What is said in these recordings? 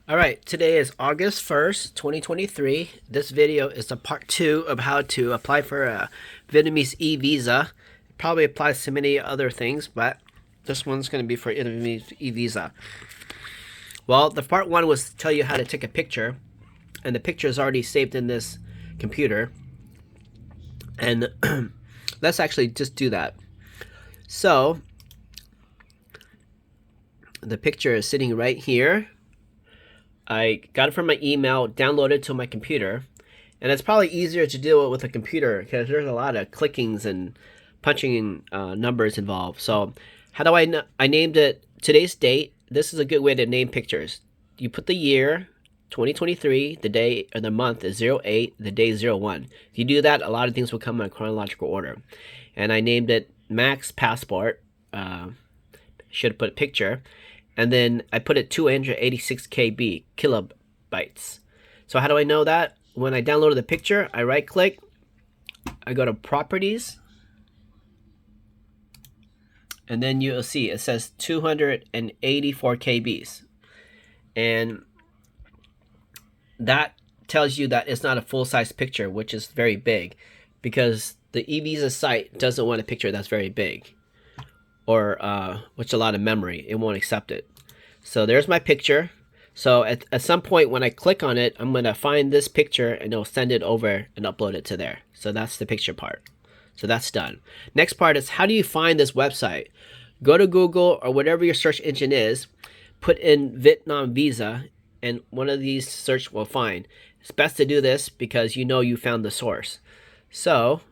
All right, today is August 1st, 2023. This video is a part 2 of how to apply for a Vietnamese e-visa. It probably applies to many other things, but this one's going to be for Vietnamese e-visa. Well, the part 1 was to tell you how to take a picture, and the picture is already saved in this computer. And let's actually just do that. So, the picture is sitting right here. I got it from my email, downloaded it to my computer, and it's probably easier to do it with a computer because there's a lot of clickings and punching numbers involved. So how do I named it today's date. This is a good way to name pictures. You put the year 2023, the day or the month is 08, the day is 01. If you do that, a lot of things will come in chronological order. And I named it Max Passport. Should have put picture. And then I put it 286 KB, kilobytes. So how do I know that? When I downloaded the picture, I right click, I go to properties, and then you'll see it says 284 KBs. And that tells you that it's not a full-size picture, which is very big, because the eVisa site doesn't want a picture that's very big, or which a lot of memory. It won't accept it. So there's my picture. So at some point when I click on it, I'm going to find this picture and it'll send it over and upload it to there. So that's the picture part. So that's done. Next part is, how do you find this website? Go to Google or whatever your search engine is, put in Vietnam visa, and one of these search will find. It's best to do this because you know you found the source. So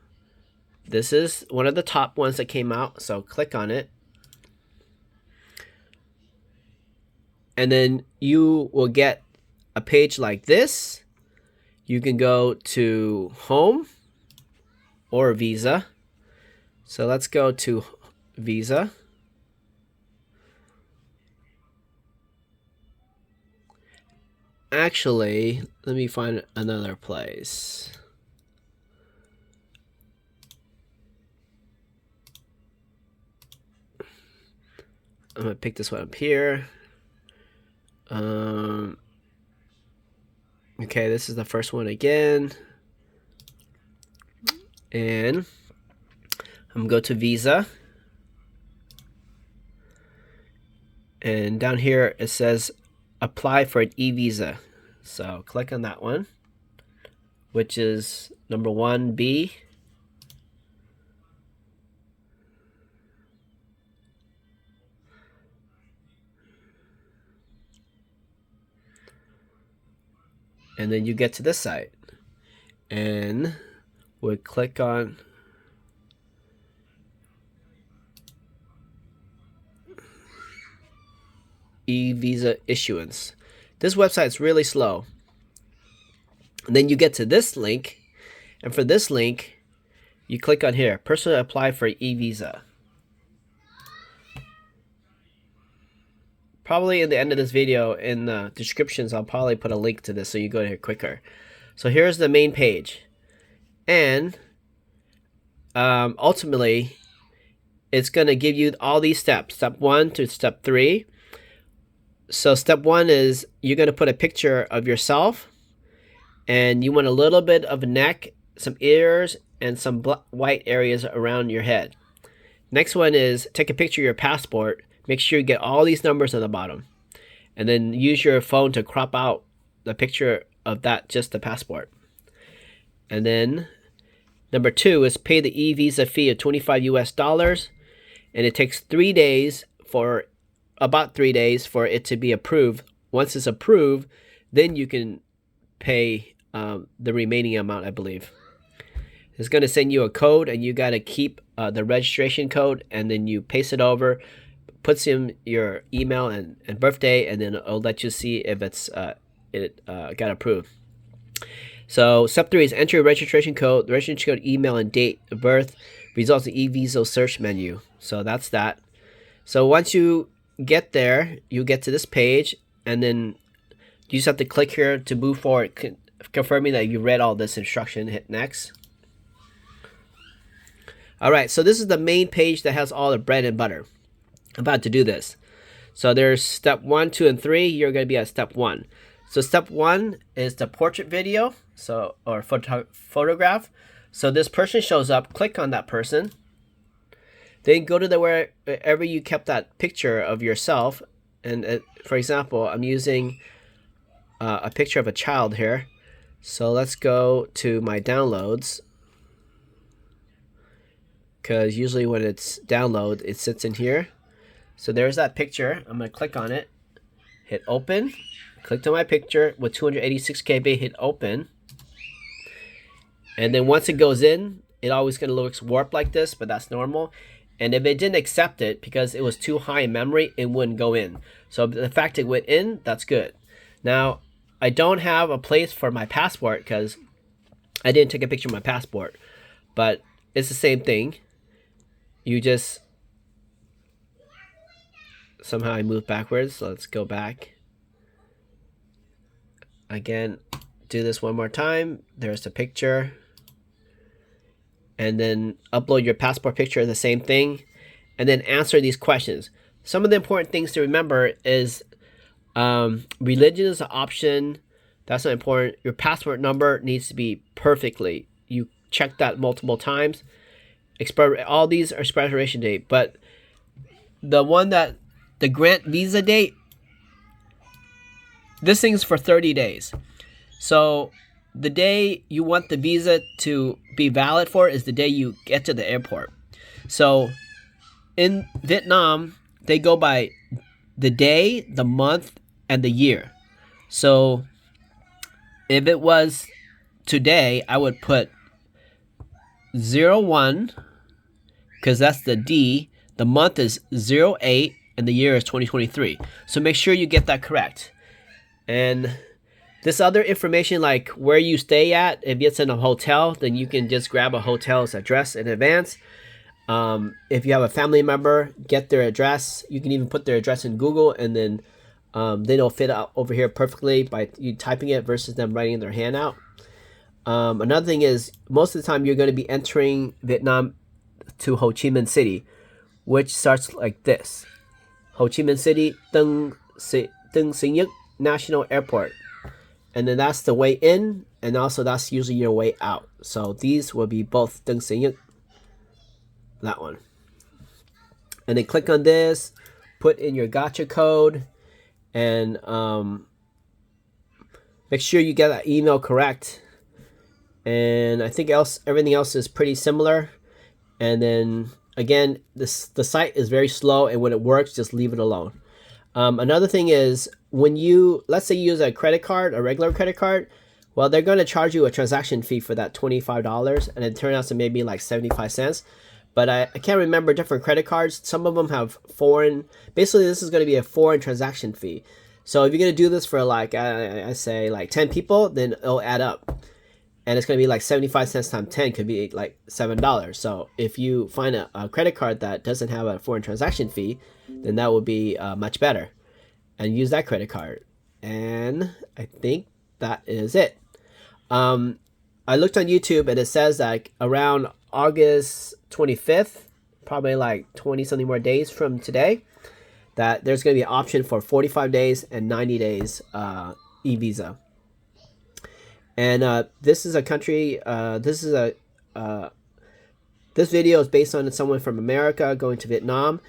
this is one of the top ones that came out. So click on it. And then you will get a page like this. You can go to home or visa. So let's go to visa. Actually, let me find another place. I'm gonna pick this one up here. Okay, this is the first one again. And I'm gonna go to visa. And down here it says apply for an e-visa. So click on that one, which is number 1B. And then you get to this site, and we click on e-visa issuance. This website is really slow. And then you get to this link, and for this link, you click on here, personally apply for e-visa. Probably in the end of this video, in the descriptions, I'll probably put a link to this so you go here quicker. So here's the main page. And ultimately, it's going to give you all these steps. Step 1 to step 3. So step 1 is you're going to put a picture of yourself. And you want a little bit of a neck, some ears, and some white areas around your head. Next one is take a picture of your passport. Make sure you get all these numbers on the bottom. And then use your phone to crop out the picture of that, just the passport. And then number 2 is pay the e-visa fee of $25 US. And it takes about 3 days for it to be approved. Once it's approved, then you can pay the remaining amount, I believe. It's going to send you a code, and you got to keep the registration code, and then you paste it over, puts in your email and birthday, and then it'll let you see if it's got approved. So step 3 is enter your registration code, the registration code, email, and date of birth. Results in e-visa search menu. So that's that. So once you get there, you get to this page, and then you just have to click here to move forward, confirming that you read all this instruction. Hit next. All right, so this is the main page that has all the bread and butter. I'm about to do this. So there's step 1, 2, and 3. You're going to be at step 1. So step 1 is the portrait video, or photograph. So this person shows up, click on that person. Then go to wherever you kept that picture of yourself. And for example, I'm using a picture of a child here. So let's go to my downloads, because usually when it's download, it sits in here. So there's that picture. I'm going to click on it, hit open, click on my picture with 286 KB, hit open. And then once it goes in, it always going to look warped like this, but that's normal. And if it didn't accept it because it was too high in memory, it wouldn't go in. So the fact it went in, that's good. Now, I don't have a place for my passport because I didn't take a picture of my passport, but it's the same thing. You just, somehow I moved backwards, so let's go back. Again, do this one more time. There's the picture. And then upload your passport picture, the same thing. And then answer these questions. Some of the important things to remember is religion is an option. That's not important. Your passport number needs to be perfectly. You check that multiple times. All these are expiration date, but the grant visa date, this thing's for 30 days. So the day you want the visa to be valid for is the day you get to the airport. So in Vietnam, they go by the day, the month, and the year. So if it was today, I would put 01, because that's the D. The month is 08, and the year is 2023. So make sure you get that correct. And this other information, like where you stay at, if it's in a hotel, then you can just grab a hotel's address in advance. If you have a family member, get their address. You can even put their address in Google, and then it'll fit out over here perfectly by you typing it versus them writing their hand out. Another thing is, most of the time you're going to be entering Vietnam to Ho Chi Minh City, which starts like this. Ho Chi Minh City, Tân Sơn Nhất National Airport. And then that's the way in, and also that's usually your way out. So these will be both Tân Sơn Nhất, that one. And then click on this, put in your gotcha code, and make sure you get that email correct. And I think everything else is pretty similar. And then again, the site is very slow, and when it works, just leave it alone. Another thing is, when let's say you use a credit card, a regular credit card, well, they're going to charge you a transaction fee for that $25, and it turns out to maybe like 75 cents. But I can't remember different credit cards. Some of them have foreign. Basically, this is going to be a foreign transaction fee. So if you're going to do this for like, I say like 10 people, then it'll add up. And it's going to be like 75 cents times 10 could be like $7. So if you find a credit card that doesn't have a foreign transaction fee, then that would be much better. And use that credit card. And I think that is it. I looked on YouTube, and it says that around August 25th, probably like 20 something more days from today, that there's going to be an option for 45 days and 90 days e-visa. And this is a country, this video is based on someone from America going to Vietnam.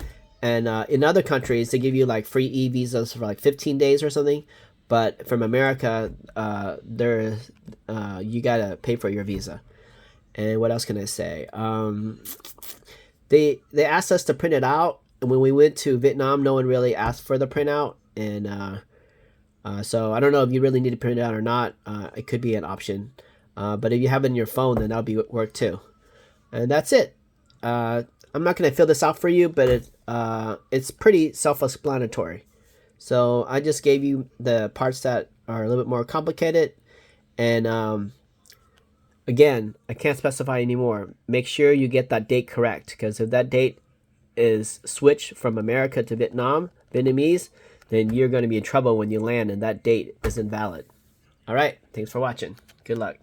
And in other countries, they give you like free e-visas for like 15 days or something. But from America, you gotta pay for your visa. And what else can I say? They asked us to print it out. And when we went to Vietnam, no one really asked for the printout. And so I don't know if you really need to print it out or not. It could be an option. But if you have it in your phone, then that'll work too. And that's it. I'm not going to fill this out for you, but it's pretty self-explanatory. So I just gave you the parts that are a little bit more complicated. And again, I can't specify anymore. Make sure you get that date correct, because if that date is switched from America to Vietnamese, then you're going to be in trouble when you land and that date isn't valid. All right, thanks for watching. Good luck.